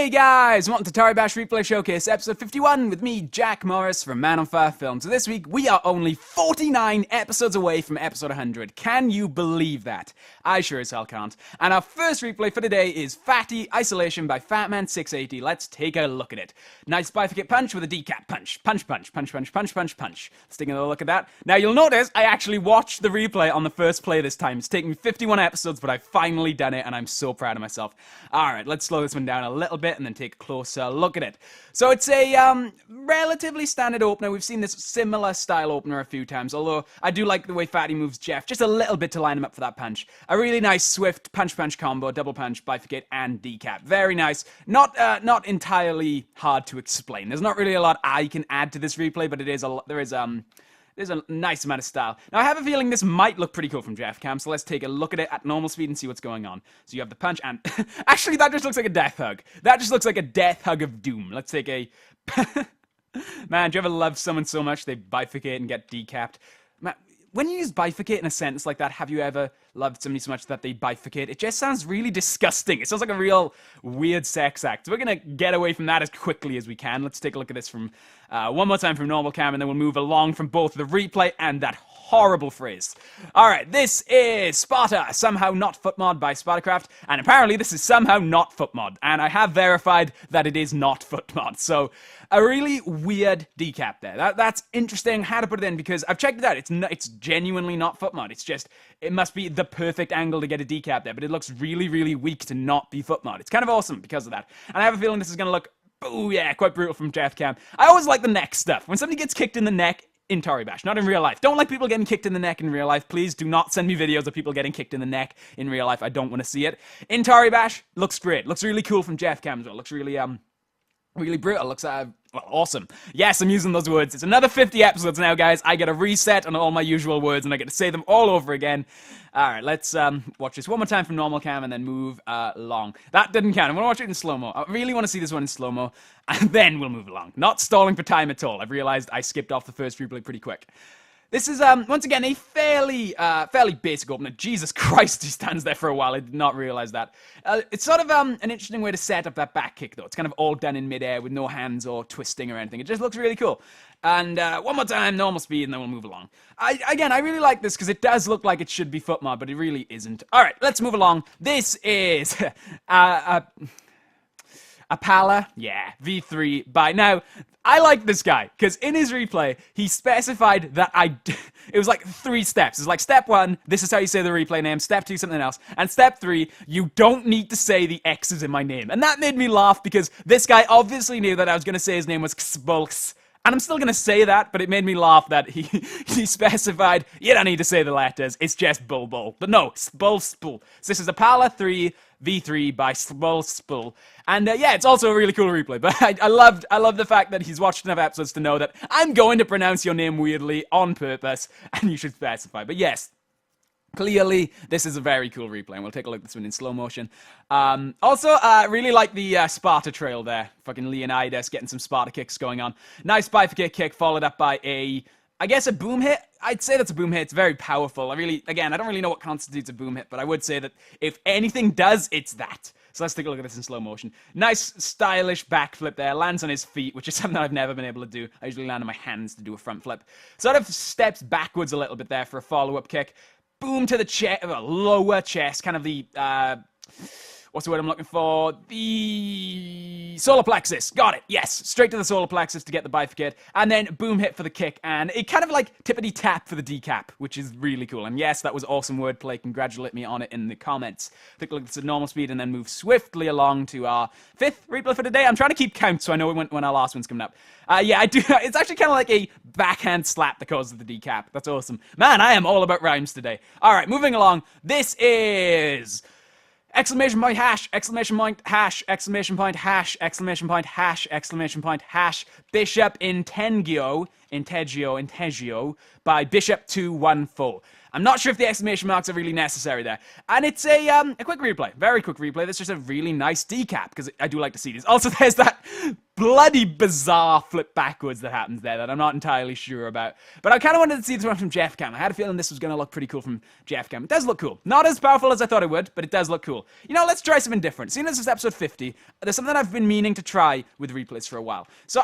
Hey guys, welcome to Toribash Replay Showcase, episode 51 with me, Jack Morris from Man on Fire Films. So this week, we are only 49 episodes away from episode 100. Can you believe that? I sure as hell can't. And our first replay for today is Fatty Isolation by Fatman680. Let's take a look at it. Nice bifurcate punch with a decap punch. Punch, punch, punch, punch, punch, punch, punch. Let's take another look at that. Now you'll notice I actually watched the replay on the first play this time. It's taken me 51 episodes, but I've finally done it, and I'm so proud of myself. Alright, let's slow this one down a little bit and then take a closer look at it. So it's a relatively standard opener. We've seen this similar style opener a few times, although I do like the way Fatty moves Jeff just a little bit to line him up for that punch. A really nice swift punch-punch combo, double punch, bifurcate, and decap. Very nice. Not entirely hard to explain. There's not really a lot I can add to this replay, but there's a nice amount of style. Now, I have a feeling this might look pretty cool from Jeff Cam, so let's take a look at it at normal speed and see what's going on. So you have the punch, and actually, that just looks like a death hug. That just looks like a death hug of doom. Let's take a... Man, do you ever love someone so much they bifurcate and get decapped? Man, when you use bifurcate in a sentence like that, have you ever loved somebody so much that they bifurcate? It just sounds really disgusting. It sounds like a real weird sex act. So we're going to get away from that as quickly as we can. Let's take a look at this from one more time from normal cam, and then we'll move along from both the replay and that horrible phrase. Alright, this is Sparta, somehow not footmod by Spartacraft, and apparently this is somehow not footmod, and I have verified that it is not footmod. So, a really weird decap there. That's interesting how to put it in, because I've checked it out. It's genuinely not footmod. It's just, it must be the perfect angle to get a decap there, but it looks really, really weak to not be footmod. It's kind of awesome because of that. And I have a feeling this is going to look, oh yeah, quite brutal from Jeff Cam. I always like the neck stuff. When somebody gets kicked in the neck, in Toribash, not in real life. Don't like people getting kicked in the neck in real life. Please do not send me videos of people getting kicked in the neck in real life. I don't want to see it. In Toribash, looks great. Looks really cool from Jeff Cam as well. Looks really, really brutal. Looks, well, awesome. Yes, I'm using those words. It's another 50 episodes now, guys. I get a reset on all my usual words, and I get to say them all over again. Alright, let's watch this one more time from normal cam and then move along. That didn't count. I'm going to watch it in slow-mo. I really want to see this one in slow-mo, and then we'll move along. Not stalling for time at all. I've realized I skipped off the first replay pretty quick. This is, once again, a fairly basic opener. Jesus Christ, he stands there for a while. I did not realize that. It's sort of an interesting way to set up that back kick, though. It's kind of all done in midair with no hands or twisting or anything. It just looks really cool. And one more time, normal speed, and then we'll move along. Again, I really like this because it does look like it should be footmod, but it really isn't. All right, let's move along. This is Apala, yeah, V3 by... Now, I like this guy, because in his replay, he specified that it was like 3 steps. It's like, step 1, this is how you say the replay name. Step 2, something else. And step 3, you don't need to say the X's in my name. And that made me laugh, because this guy obviously knew that I was going to say his name was Xbolx. And I'm still going to say that, but it made me laugh that he specified, you don't need to say the letters, it's just Bull. But no, Spul. So this is Apala 3, V3 by Spul. And yeah, it's also a really cool replay, but I love the fact that he's watched enough episodes to know that I'm going to pronounce your name weirdly on purpose, and you should specify. But yes, clearly, this is a very cool replay, and we'll take a look at this one in slow motion. Also, really like the Sparta trail there. Fucking Leonidas getting some Sparta kicks going on. Nice bifurcate kick followed up by I guess a boom hit. I'd say that's a boom hit. It's very powerful. I don't really know what constitutes a boom hit, but I would say that if anything does, it's that. So let's take a look at this in slow motion. Nice, stylish backflip there. Lands on his feet, which is something that I've never been able to do. I usually land on my hands to do a front flip. Sort of steps backwards a little bit there for a follow-up kick. Boom to the chest, lower chest, kind of the, what's the word I'm looking for? The solar plexus. Got it. Yes. Straight to the solar plexus to get the bifurcate. And then boom hit for the kick. And it kind of like tippity tap for the decap, which is really cool. And yes, that was awesome wordplay. Congratulate me on it in the comments. Take a look at the normal speed and then move swiftly along to our 5th replay for today. I'm trying to keep count so I know when our last one's coming up. Yeah, I do. It's actually kind of like a backhand slap that causes the decap. That's awesome. Man, I am all about rhymes today. All right, moving along. This is... Exclamation point hash, exclamation point hash, exclamation point hash, exclamation point hash, exclamation point hash, Bishop Integio by Bishop 214. I'm not sure if the exclamation marks are really necessary there. And it's a quick replay, very quick replay. That's just a really nice decap, because I do like to see these. Also, there's that bloody bizarre flip backwards that happens there that I'm not entirely sure about. But I kind of wanted to see this one from Jeff Cam. I had a feeling this was going to look pretty cool from Jeff Cam. It does look cool. Not as powerful as I thought it would, but it does look cool. You know, let's try something different. Seeing as this is episode 50, there's something I've been meaning to try with replays for a while. So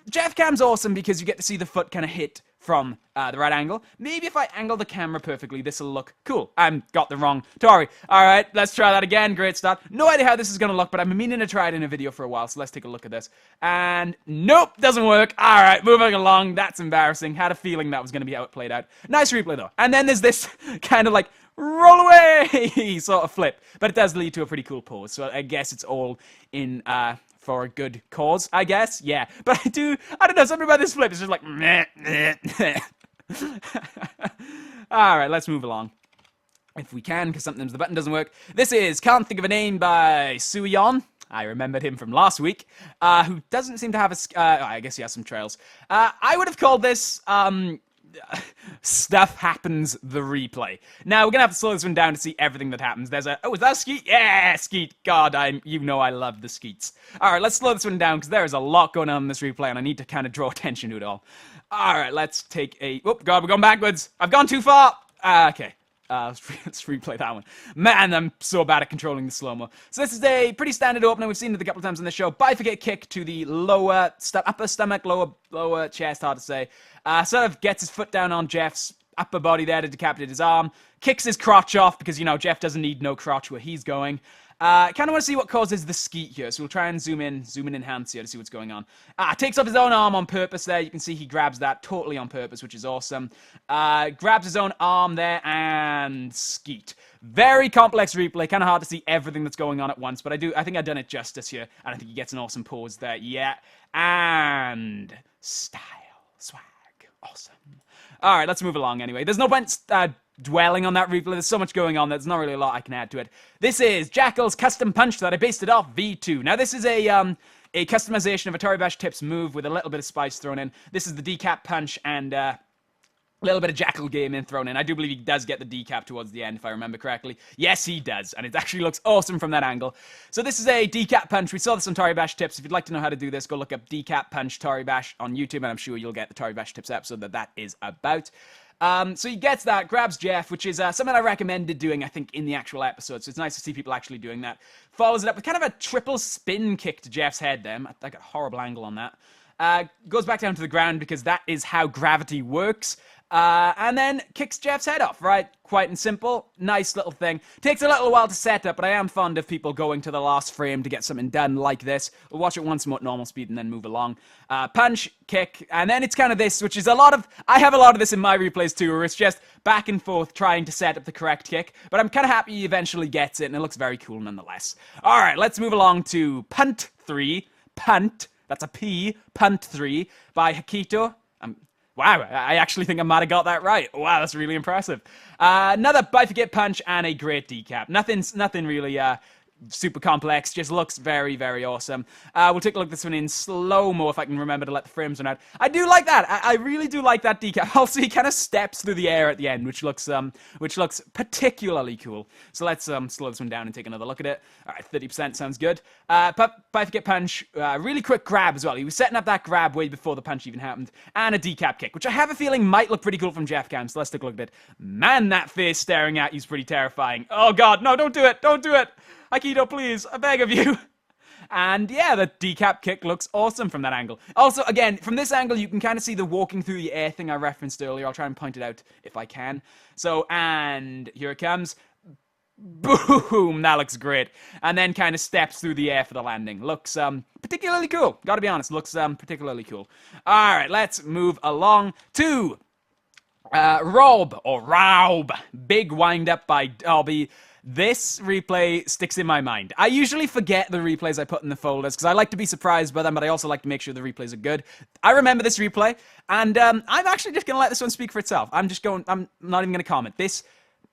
Jeff Cam's awesome because you get to see the foot kind of hit from the right angle. Maybe if I angle the camera perfectly, this will look cool. I got the wrong Tori. All right, let's try that again. Great start. No idea how this is going to look, but I've been meaning to try it in a video for a while, so let's take a look at this. And nope, doesn't work. All right, moving along. That's embarrassing. Had a feeling that was going to be how it played out. Nice replay, though. And then there's this kind of like roll away sort of flip, but it does lead to a pretty cool pose, so I guess it's all in for a good cause, I guess. Yeah, but I don't know, something about this flip is just like meh, meh, meh. All right, let's move along if we can, because sometimes the button doesn't work. This is Can't Think of a Name by Suyon. I remembered him from last week, who doesn't seem to have I guess he has some trails. I would have called this Stuff Happens the Replay. Now, we're gonna have to slow this one down to see everything that happens. There's oh, is that a skeet? Yeah, skeet. God, you know I love the skeets. Alright, let's slow this one down, because there is a lot going on in this replay, and I need to kind of draw attention to it all. Alright, let's take a... Oh, God, we're going backwards. I've gone too far. Okay. Let's replay that one. Man, I'm so bad at controlling the slow-mo. So this is a pretty standard opener. We've seen it a couple of times on the show. Bifurcate kick to the upper stomach, lower chest, hard to say. Sort of gets his foot down on Jeff's upper body there to decapitate his arm. Kicks his crotch off because, you know, Jeff doesn't need no crotch where he's going. Kind of want to see what causes the skeet here, so we'll try and zoom in enhance here to see what's going on. Takes off his own arm on purpose there. You can see he grabs that totally on purpose, which is awesome. Grabs his own arm there and skeet. Very complex replay, kind of hard to see everything that's going on at once, but I think I've done it justice here, and I think he gets an awesome pose there. Yeah, and style, swag, awesome. All right, let's move along anyway. There's no point dwelling on that replay. There's so much going on. There's not really a lot I can add to it. This is Jackal's custom punch that I based it off V2. Now, this is a customization of a Toribash tips move with a little bit of spice thrown in. This is the decap punch and a little bit of Jackal game thrown in. I do believe he does get the decap towards the end, if I remember correctly. Yes, he does, and it actually looks awesome from that angle. So this is a decap punch. We saw this on Toribash tips. If you'd like to know how to do this, go look up decap punch Toribash on YouTube, and I'm sure you'll get the Toribash tips episode that is about. So he gets that, grabs Jeff, which is something I recommended doing, I think, in the actual episode. So it's nice to see people actually doing that. Follows it up with kind of a triple spin kick to Jeff's head there. I got a horrible angle on that. Goes back down to the ground because that is how gravity works. And then kicks Jeff's head off, right? Quite and simple. Nice little thing. Takes a little while to set up, but I am fond of people going to the last frame to get something done like this. We'll watch it once more at normal speed and then move along. Punch, kick, and then it's kind of this, which is I have a lot of this in my replays too, where it's just back and forth trying to set up the correct kick, but I'm kind of happy he eventually gets it, and it looks very cool nonetheless. Alright, let's move along to Punt 3. Punt, that's a P, Punt 3 by Hakito. Wow, I actually think I might have got that right. Wow, that's really impressive. Another bifurcate punch and a great decap. Nothing really super complex, just looks very, very awesome. We'll take a look at this one in slow-mo if I can remember to let the frames run out. I do like that. I really do like that decap. Also, he kind of steps through the air at the end, which looks particularly cool. So let's slow this one down and take another look at it. All right, 30% sounds good. Bifurcate punch, really quick grab as well. He was setting up that grab way before the punch even happened. And a decap kick, which I have a feeling might look pretty cool from Jeff Cam, so let's take a look at it. Man, that face staring at you is pretty terrifying. Oh god, no, don't do it, don't do it! Aikido, please, I beg of you. And yeah, the decap kick looks awesome from that angle. Also, again, from this angle, you can kind of see the walking through the air thing I referenced earlier. I'll try and point it out if I can. So, and here it comes. Boom, that looks great. And then kind of steps through the air for the landing. Looks particularly cool. Gotta be honest, looks particularly cool. All right, let's move along to Raub. Big wind up by Dobby. This replay sticks in my mind. I usually forget the replays I put in the folders because I like to be surprised by them, but I also like to make sure the replays are good. I remember this replay, and I'm actually just going to let this one speak for itself. I'm not even going to comment. This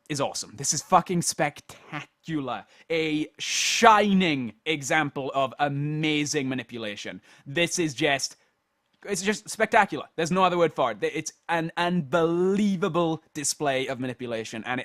is awesome. This is fucking spectacular. A shining example of amazing manipulation. This is just... It's just spectacular. There's no other word for it. It's an unbelievable display of manipulation, and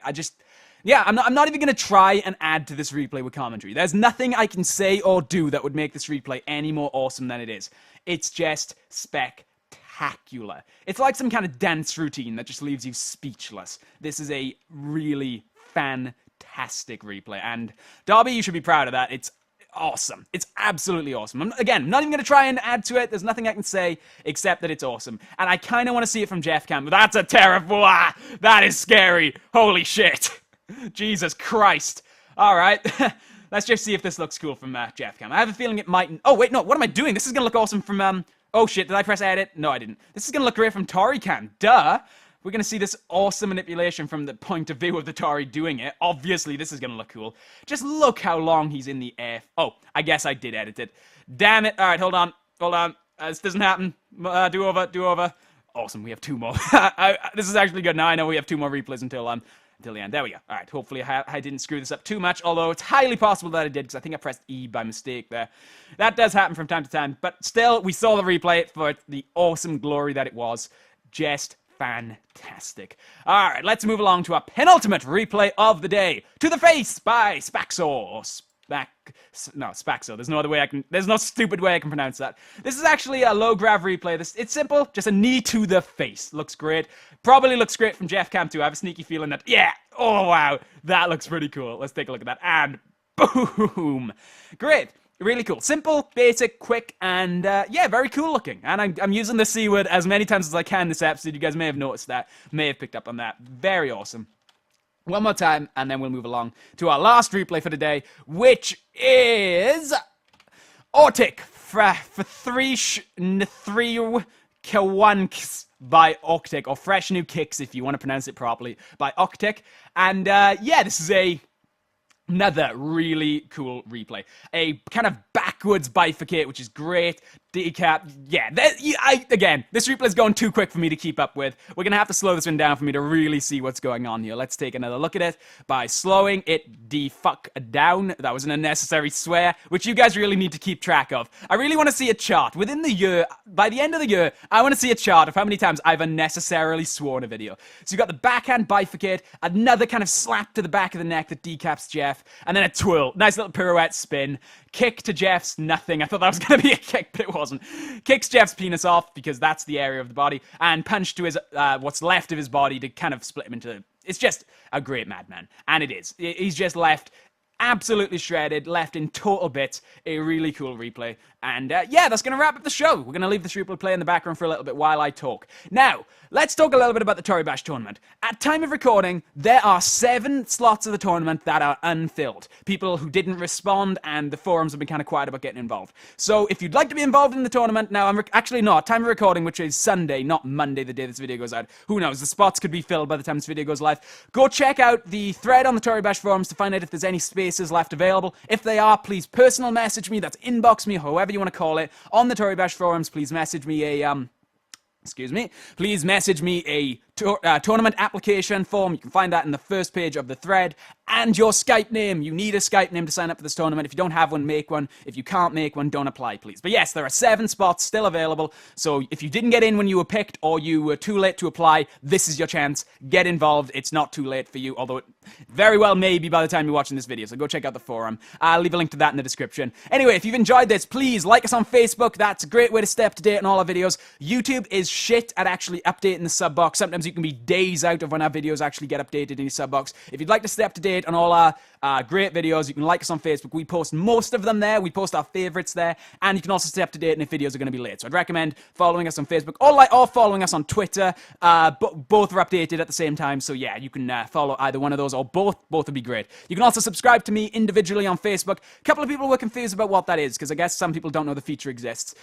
Yeah, I'm not even going to try and add to this replay with commentary. There's nothing I can say or do that would make this replay any more awesome than it is. It's just spectacular. It's like some kind of dance routine that just leaves you speechless. This is a really fantastic replay, and Darby, you should be proud of that. It's awesome. It's absolutely awesome. Again, I'm not even going to try and add to it. There's nothing I can say except that it's awesome. And I kind of want to see it from Jeff Cam. That's a terrible... that is scary. Holy shit. Jesus Christ. All right. Let's just see if this looks cool from Jeff Cam. I have a feeling it might... Oh, wait, no. What am I doing? This is going to look awesome from... Oh, shit. Did I press edit? No, I didn't. This is going to look great from Tori Cam. Duh. We're going to see this awesome manipulation from the point of view of the Tori doing it. Obviously, this is going to look cool. Just look how long he's in the air. Oh, I guess I did edit it. Damn it. All right, hold on. Hold on. This doesn't happen. Do over. Awesome. We have 2 more. This is actually good. Now I know we have 2 more replays until the end. There we go. All right. Hopefully I didn't screw this up too much, although it's highly possible that I did because I think I pressed E by mistake there. That does happen from time to time, but still, we saw the replay for the awesome glory that it was. Just fantastic. All right, let's move along to our penultimate replay of the day. To the Face by Spaxor. Spaxor. There's no other way there's no stupid way I can pronounce that. This is actually a low grav replay. It's simple, just a knee to the face. Looks great. Probably looks great from Jeff Cam too. I have a sneaky feeling that, yeah, oh wow, that looks pretty cool. Let's take a look at that, and boom. Great. Really cool. Simple, basic, quick, and yeah, very cool looking. And I'm using the C word as many times as I can this episode. You guys may have noticed that, may have picked up on that. Very awesome. One more time, and then we'll move along to our last replay for today, which is Ortic for 3 Kawanks by Octic, or Fresh New Kicks if you want to pronounce it properly, by Octic. And yeah, this is another really cool replay. A kind of backwards bifurcate, which is great. Decap, yeah. Again, this replay is going too quick for me to keep up with. We're going to have to slow this one down for me to really see what's going on here. Let's take another look at it by slowing it the fuck down. That was an unnecessary swear, which you guys really need to keep track of. I really want to see a chart. Within the year, by the end of the year, I want to see a chart of how many times I've unnecessarily sworn a video. So you've got the backhand bifurcate, another kind of slap to the back of the neck that decaps Jeff, and then a twirl. Nice little pirouette spin. Kick to Jeff's nothing. I thought that was going to be a kick, but it wasn't. Kicks Jeff's penis off because that's the area of the body, and punch to his what's left of his body to kind of split him into... It's just a great madman, and it is. He's just left absolutely shredded, left in total bits. A really cool replay. And yeah, that's going to wrap up the show. We're going to leave this replay play in the background for a little bit while I talk. Now, let's talk a little bit about the Toribash tournament. At time of recording, there are 7 slots of the tournament that are unfilled. People who didn't respond, and the forums have been kind of quiet about getting involved. So if you'd like to be involved in the tournament, now actually not, time of recording, which is Sunday, not Monday, the day this video goes out. Who knows, the spots could be filled by the time this video goes live. Go check out the thread on the Toribash forums to find out if there's any spaces left available. If they are, please personal message me, that's inbox me, however you want to call it, on the Toribash forums. Please message me a please message me a tournament application form. You can find that in the first page of the thread. And your Skype name. You need a Skype name to sign up for this tournament. If you don't have one, make one. If you can't make one, don't apply, please. But yes, there are 7 spots still available. So if you didn't get in when you were picked, or you were too late to apply, this is your chance. Get involved. It's not too late for you, although it very well may be by the time you're watching this video. So go check out the forum. I'll leave a link to that in the description. Anyway, if you've enjoyed this, please like us on Facebook. That's a great way to stay up to date on all our videos. YouTube is shit at actually updating the sub box. Sometimes you can be days out of when our videos actually get updated in your sub box. If you'd like to stay up to date on all our great videos, you can like us on Facebook. We post most of them there. We post our favorites there, and you can also stay up to date if videos are going to be late. So I'd recommend following us on Facebook or following us on Twitter. Both are updated at the same time, so yeah, you can follow either one of those or both. Both would be great. You can also subscribe to me individually on Facebook. A couple of people were confused about what that is, because I guess some people don't know the feature exists.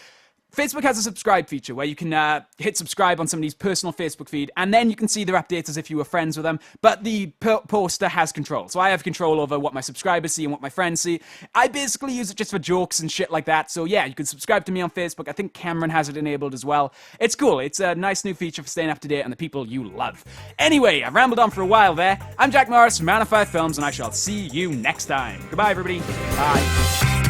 Facebook has a subscribe feature where you can hit subscribe on somebody's personal Facebook feed, and then you can see their updates as if you were friends with them, but the poster has control. So I have control over what my subscribers see and what my friends see. I basically use it just for jokes and shit like that. So yeah, you can subscribe to me on Facebook. I think Cameron has it enabled as well. It's cool. It's a nice new feature for staying up to date on the people you love. Anyway, I've rambled on for a while there. I'm Jack Morris from Man of 5 Films, and I shall see you next time. Goodbye, everybody. Bye.